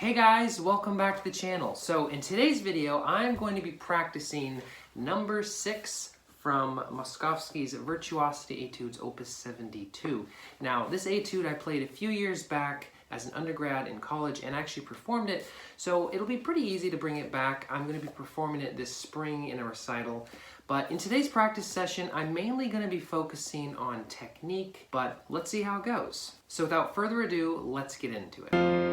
Hey guys, welcome back to the channel. So in today's video, I'm going to be practicing number 6 from Moszkowski's Virtuosity Etudes Opus 72. Now, this etude I played a few years back as an undergrad in college and actually performed it, so it'll be pretty easy to bring it back. I'm going to be performing it this spring in a recital. But in today's practice session, I'm mainly going to be focusing on technique, but let's see how it goes. So without further ado, let's get into it.